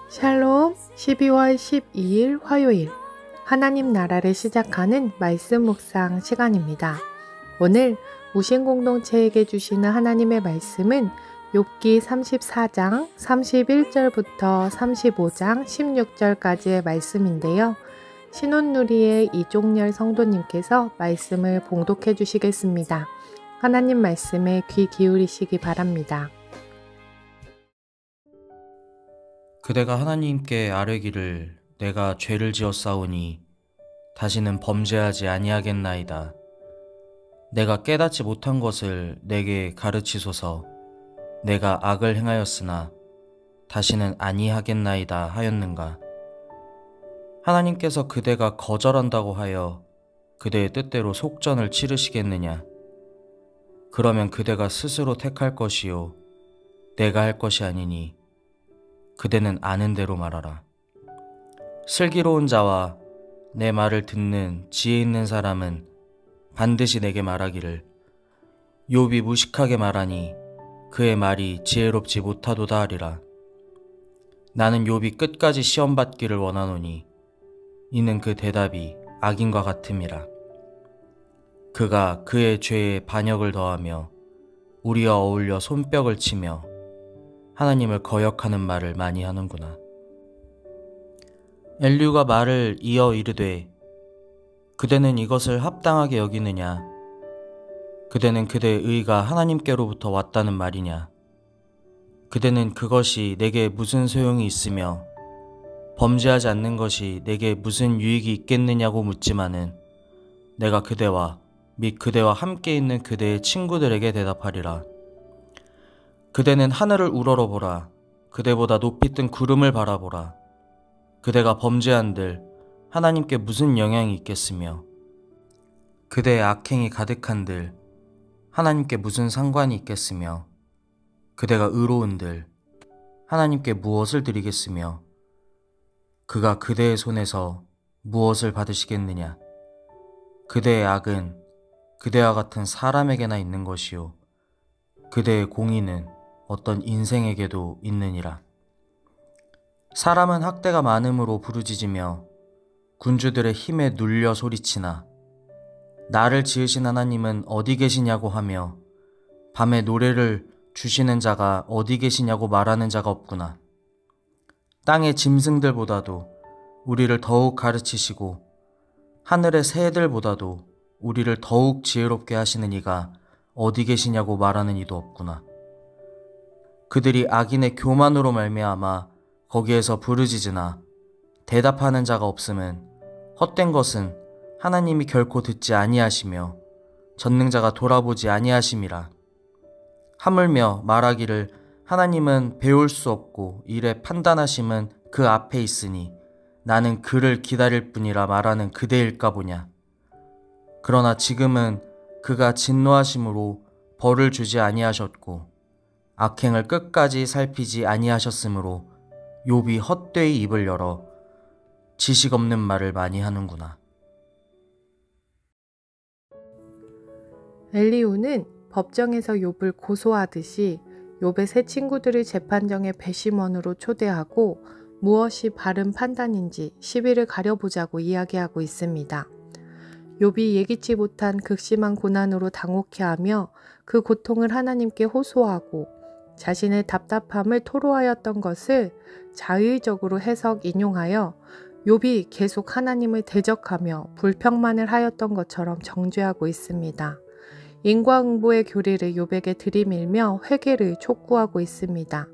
샬롬 12월 12일 화요일 하나님 나라를 시작하는 말씀 묵상 시간입니다. 오늘 우신 공동체에게 주시는 하나님의 말씀은 욥기 34장 31절부터 35장 16절까지의 말씀인데요. 신혼누리의 이종열 성도님께서 말씀을 봉독해 주시겠습니다. 하나님 말씀에 귀 기울이시기 바랍니다. 그대가 하나님께 아뢰기를 내가 죄를 지었사오니 다시는 범죄하지 아니하겠나이다. 내가 깨닫지 못한 것을 내게 가르치소서. 내가 악을 행하였으나 다시는 아니하겠나이다 하였는가. 하나님께서 그대가 거절한다고 하여 그대의 뜻대로 속전을 치르시겠느냐. 그러면 그대가 스스로 택할 것이요 내가 할 것이 아니니 그대는 아는 대로 말하라. 슬기로운 자와 내 말을 듣는 지혜 있는 사람은 반드시 내게 말하기를 욥이 무식하게 말하니 그의 말이 지혜롭지 못하도다 하리라. 나는 욥이 끝까지 시험받기를 원하노니 이는 그 대답이 악인과 같음이라. 그가 그의 죄에 반역을 더하며 우리와 어울려 손뼉을 치며 하나님을 거역하는 말을 많이 하는구나. 엘리후가 말을 이어 이르되 그대는 이것을 합당하게 여기느냐. 그대는 그대의 의가 하나님께로부터 왔다는 말이냐. 그대는 그것이 내게 무슨 소용이 있으며 범죄하지 않는 것이 내게 무슨 유익이 있겠느냐고 묻지만은 내가 그대와 및 그대와 함께 있는 그대의 친구들에게 대답하리라. 그대는 하늘을 우러러보라. 그대보다 높이 뜬 구름을 바라보라. 그대가 범죄한들 하나님께 무슨 영향이 있겠으며 그대의 악행이 가득한들 하나님께 무슨 상관이 있겠으며 그대가 의로운들 하나님께 무엇을 드리겠으며 그가 그대의 손에서 무엇을 받으시겠느냐. 그대의 악은 그대와 같은 사람에게나 있는 것이요 그대의 공의는 어떤 인생에게도 있느니라. 사람은 학대가 많음으로 부르짖으며 군주들의 힘에 눌려 소리치나 나를 지으신 하나님은 어디 계시냐고 하며 밤에 노래를 주시는 자가 어디 계시냐고 말하는 자가 없구나. 땅의 짐승들보다도 우리를 더욱 가르치시고 하늘의 새들보다도 우리를 더욱 지혜롭게 하시는 이가 어디 계시냐고 말하는 이도 없구나. 그들이 악인의 교만으로 말미암아 거기에서 부르짖으나 대답하는 자가 없음은 헛된 것은 하나님이 결코 듣지 아니하시며 전능자가 돌아보지 아니하심이라. 하물며 말하기를 하나님은 배울 수 없고 이래 판단하심은 그 앞에 있으니 나는 그를 기다릴 뿐이라 말하는 그대일까 보냐. 그러나 지금은 그가 진노하심으로 벌을 주지 아니하셨고 악행을 끝까지 살피지 아니하셨으므로 욥이 헛되이 입을 열어 지식 없는 말을 많이 하는구나. 엘리후는 법정에서 욥을 고소하듯이 욥의 세 친구들을 재판정의 배심원으로 초대하고 무엇이 바른 판단인지 시비를 가려보자고 이야기하고 있습니다. 욥이 예기치 못한 극심한 고난으로 당혹해하며 그 고통을 하나님께 호소하고 자신의 답답함을 토로하였던 것을 자의적으로 해석 인용하여 욥이 계속 하나님을 대적하며 불평만을 하였던 것처럼 정죄하고 있습니다. 인과응보의 교리를 욥에게 들이밀며 회개를 촉구하고 있습니다.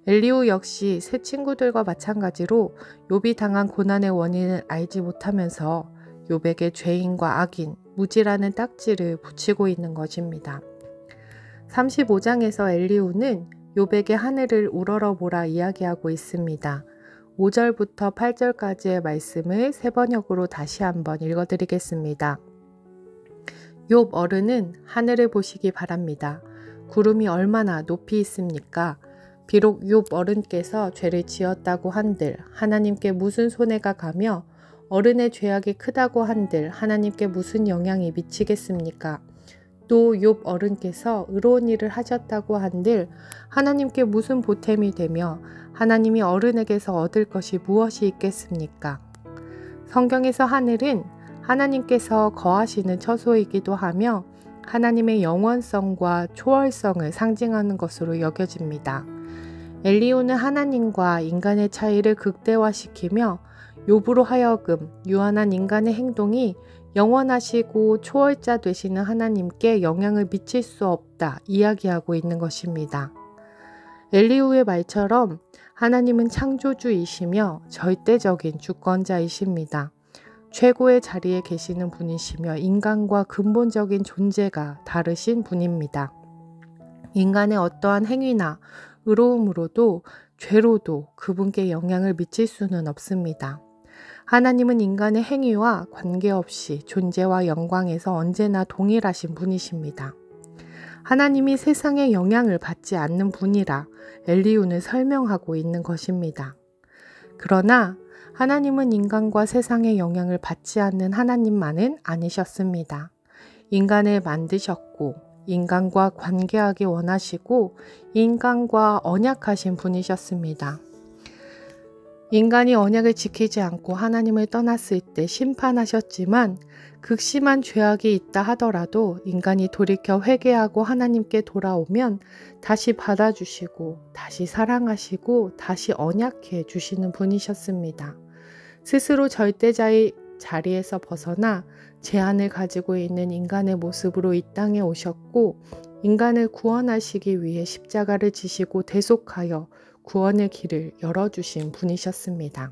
엘리후 역시 세 친구들과 마찬가지로 욥이 당한 고난의 원인을 알지 못하면서 욥에게 죄인과 악인, 무지라는 딱지를 붙이고 있는 것입니다. 35장에서 엘리후는 욥에게 하늘을 우러러보라 이야기하고 있습니다. 5절부터 8절까지의 말씀을 세 번역으로 다시 한번 읽어드리겠습니다. 욥 어른은 하늘을 보시기 바랍니다. 구름이 얼마나 높이 있습니까? 비록 욥 어른께서 죄를 지었다고 한들 하나님께 무슨 손해가 가며 어른의 죄악이 크다고 한들 하나님께 무슨 영향이 미치겠습니까? 또 욥 어른께서 의로운 일을 하셨다고 한들 하나님께 무슨 보탬이 되며 하나님이 어른에게서 얻을 것이 무엇이 있겠습니까? 성경에서 하늘은 하나님께서 거하시는 처소이기도 하며 하나님의 영원성과 초월성을 상징하는 것으로 여겨집니다. 엘리후는 하나님과 인간의 차이를 극대화시키며 욥으로 하여금 유한한 인간의 행동이 영원하시고 초월자 되시는 하나님께 영향을 미칠 수 없다 이야기하고 있는 것입니다. 엘리후의 말처럼 하나님은 창조주이시며 절대적인 주권자이십니다. 최고의 자리에 계시는 분이시며 인간과 근본적인 존재가 다르신 분입니다. 인간의 어떠한 행위나 의로움으로도 죄로도 그분께 영향을 미칠 수는 없습니다. 하나님은 인간의 행위와 관계없이 존재와 영광에서 언제나 동일하신 분이십니다. 하나님이 세상에 영향을 받지 않는 분이라 엘리후는 설명하고 있는 것입니다. 그러나 하나님은 인간과 세상에 영향을 받지 않는 하나님만은 아니셨습니다. 인간을 만드셨고 인간과 관계하기 원하시고 인간과 언약하신 분이셨습니다. 인간이 언약을 지키지 않고 하나님을 떠났을 때 심판하셨지만 극심한 죄악이 있다 하더라도 인간이 돌이켜 회개하고 하나님께 돌아오면 다시 받아주시고 다시 사랑하시고 다시 언약해 주시는 분이셨습니다. 스스로 절대자의 자리에서 벗어나 제한을 가지고 있는 인간의 모습으로 이 땅에 오셨고 인간을 구원하시기 위해 십자가를 지시고 대속하여 구원의 길을 열어주신 분이셨습니다.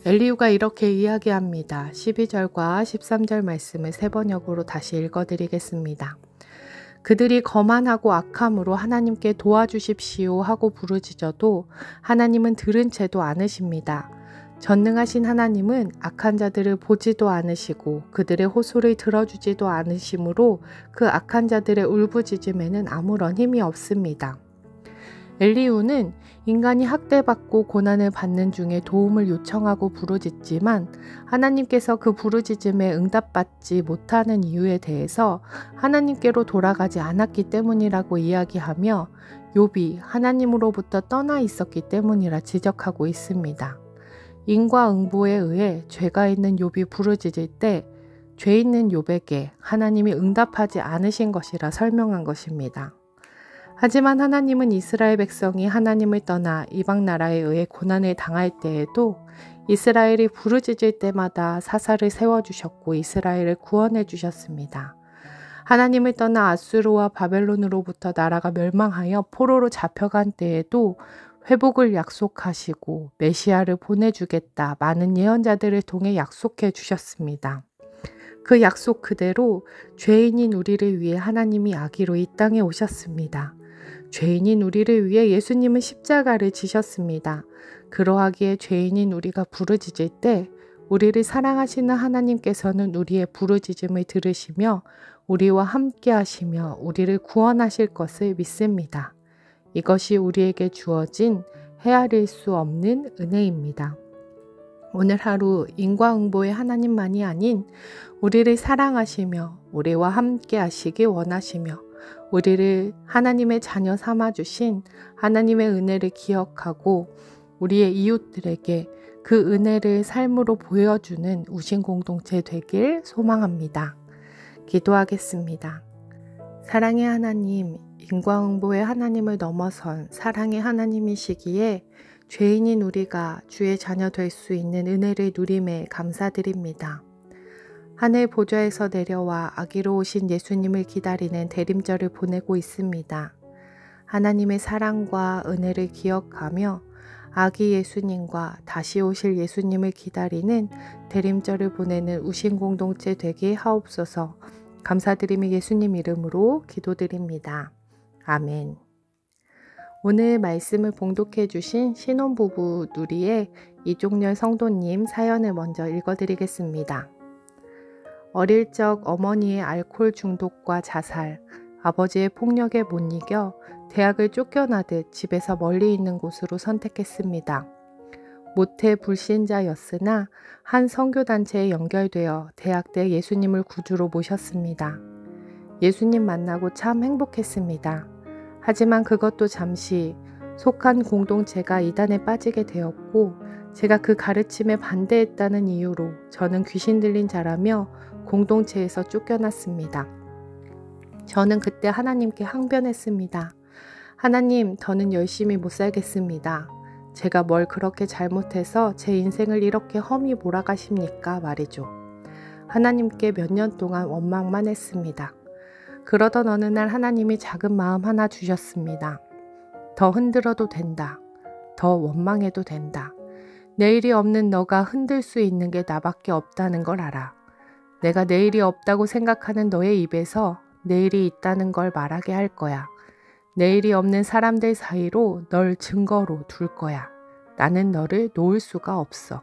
엘리후가 이렇게 이야기합니다. 12절과 13절 말씀을 세 번역으로 다시 읽어드리겠습니다. 그들이 거만하고 악함으로 하나님께 도와주십시오 하고 부르짖어도 하나님은 들은 채도 않으십니다. 전능하신 하나님은 악한 자들을 보지도 않으시고 그들의 호소를 들어주지도 않으시므로 그 악한 자들의 울부짖음에는 아무런 힘이 없습니다. 엘리후는 인간이 학대받고 고난을 받는 중에 도움을 요청하고 부르짖지만 하나님께서 그 부르짖음에 응답받지 못하는 이유에 대해서 하나님께로 돌아가지 않았기 때문이라고 이야기하며 욥이 하나님으로부터 떠나 있었기 때문이라 지적하고 있습니다. 인과응보에 의해 죄가 있는 욥이 부르짖을 때 죄 있는 욥에게 하나님이 응답하지 않으신 것이라 설명한 것입니다. 하지만 하나님은 이스라엘 백성이 하나님을 떠나 이방 나라에 의해 고난을 당할 때에도 이스라엘이 부르짖을 때마다 사사를 세워주셨고 이스라엘을 구원해 주셨습니다. 하나님을 떠나 아수르와 바벨론으로부터 나라가 멸망하여 포로로 잡혀간 때에도 회복을 약속하시고 메시아를 보내주겠다 많은 예언자들을 통해 약속해 주셨습니다. 그 약속 그대로 죄인인 우리를 위해 하나님이 아기로 이 땅에 오셨습니다. 죄인인 우리를 위해 예수님은 십자가를 지셨습니다. 그러하기에 죄인인 우리가 부르짖을 때 우리를 사랑하시는 하나님께서는 우리의 부르짖음을 들으시며 우리와 함께 하시며 우리를 구원하실 것을 믿습니다. 이것이 우리에게 주어진 헤아릴 수 없는 은혜입니다. 오늘 하루 인과응보의 하나님만이 아닌 우리를 사랑하시며 우리와 함께 하시기 원하시며 우리를 하나님의 자녀 삼아주신 하나님의 은혜를 기억하고 우리의 이웃들에게 그 은혜를 삶으로 보여주는 우신 공동체 되길 소망합니다. 기도하겠습니다. 사랑의 하나님, 인과응보의 하나님을 넘어선 사랑의 하나님이시기에 죄인인 우리가 주의 자녀 될 수 있는 은혜를 누림에 감사드립니다. 하늘 보좌에서 내려와 아기로 오신 예수님을 기다리는 대림절을 보내고 있습니다. 하나님의 사랑과 은혜를 기억하며 아기 예수님과 다시 오실 예수님을 기다리는 대림절을 보내는 우신 공동체 되게 하옵소서. 감사드리며 예수님 이름으로 기도드립니다. 아멘. 오늘 말씀을 봉독해 주신 신혼부부 누리의 이종렬 성도님 사연을 먼저 읽어드리겠습니다. 어릴 적 어머니의 알코올 중독과 자살, 아버지의 폭력에 못 이겨 대학을 쫓겨나듯 집에서 멀리 있는 곳으로 선택했습니다. 모태 불신자였으나 한 선교단체에 연결되어 대학 때 예수님을 구주로 모셨습니다. 예수님 만나고 참 행복했습니다. 하지만 그것도 잠시 속한 공동체가 이단에 빠지게 되었고 제가 그 가르침에 반대했다는 이유로 저는 귀신 들린 자라며 공동체에서 쫓겨났습니다. 저는 그때 하나님께 항변했습니다. 하나님, 더는 열심히 못 살겠습니다. 제가 뭘 그렇게 잘못해서 제 인생을 이렇게 험히 몰아가십니까? 말이죠. 하나님께 몇 년 동안 원망만 했습니다. 그러던 어느 날 하나님이 작은 마음 하나 주셨습니다. 더 흔들어도 된다. 더 원망해도 된다. 내일이 없는 너가 흔들 수 있는 게 나밖에 없다는 걸 알아. 내가 내일이 없다고 생각하는 너의 입에서 내일이 있다는 걸 말하게 할 거야. 내일이 없는 사람들 사이로 널 증거로 둘 거야. 나는 너를 놓을 수가 없어.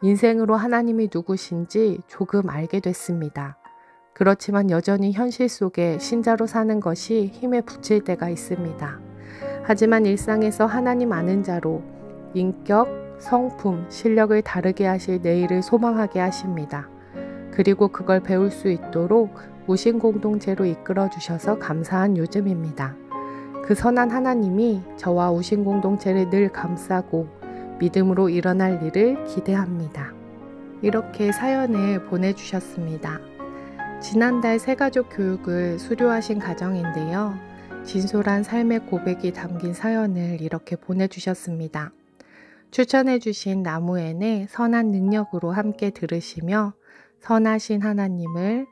인생으로 하나님이 누구신지 조금 알게 됐습니다. 그렇지만 여전히 현실 속에 신자로 사는 것이 힘에 부칠 때가 있습니다. 하지만 일상에서 하나님 아는 자로 인격, 성품, 실력을 다르게 하실 내일을 소망하게 하십니다. 그리고 그걸 배울 수 있도록 무신 공동체로 이끌어 주셔서 감사한 요즘입니다. 그 선한 하나님이 저와 우신 공동체를 늘 감싸고 믿음으로 일어날 일을 기대합니다. 이렇게 사연을 보내주셨습니다. 지난달 새가족 교육을 수료하신 가정인데요. 진솔한 삶의 고백이 담긴 사연을 이렇게 보내주셨습니다. 추천해주신 나무엔의 선한 능력으로 함께 들으시며 선하신 하나님을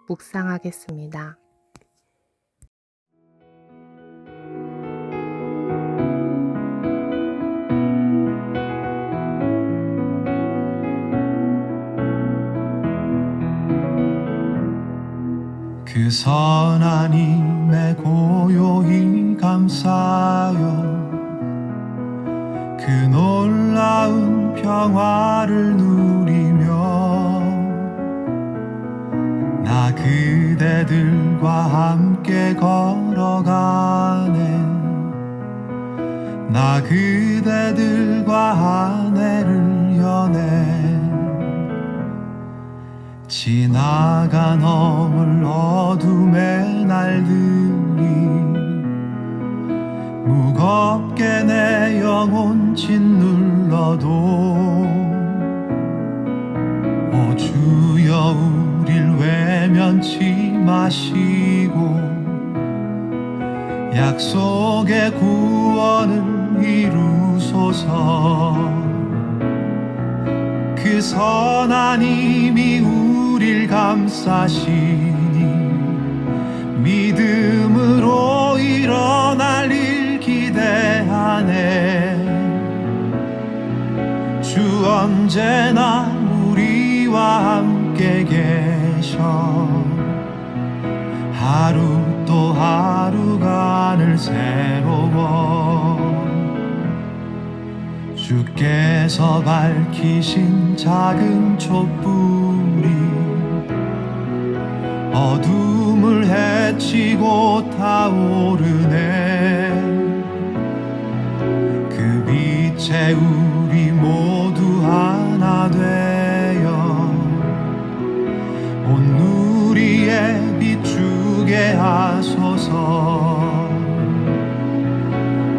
묵상하겠습니다. 그 선한 힘에 고요히 감싸요. 그 놀라운 평화를 누리며 나 그대들과 함께 걸어가네. 나 그대들과 한 해를 여네. 지나가 넘을 어둠의 날들이 무겁게 내 영혼 짓눌러도 오 주여 우릴 외면치 마시고 약속의 구원을 이루소서. 그 선한 힘이 우릴 감싸시니 믿음으로 일어날 일 기대하네. 주 언제나 우리와 함께 계셔. 하루 또 하루가 늘 새로워. 주께서 밝히신 작은 촛불이 어둠을 헤치고 타오르네. 그 빛에 우리 모두 하나 되어 온 누리에 비추게 하소서.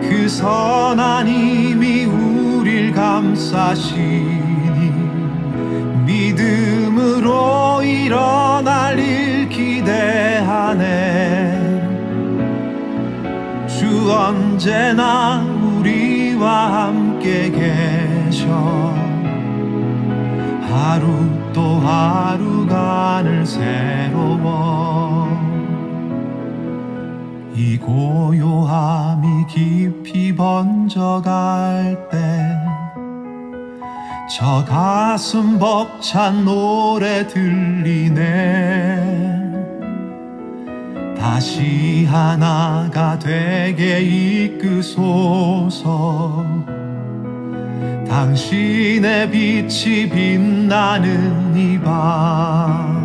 그 선한 힘이 우릴 감싸시니 믿음으로 일어날 일 기대하네. 주 언제나 우리와 함께 계셔. 하루 또 하루가 늘 새로워. 이 고요함이 깊이 번져갈 때 저 가슴 벅찬 노래 들리네. 다시 하나가 되게 이끄소서. 당신의 빛이 빛나는 이 밤.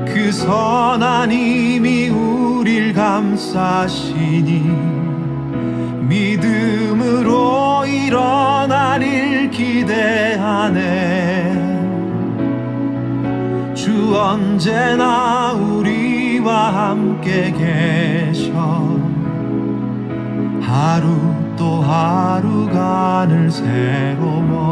그 선한 힘이 우릴 감싸시니 믿음으로 일어날 일 기대하네. 주 주 언제나 우리와 함께 계셔 하루 또 하루가 늘 새로워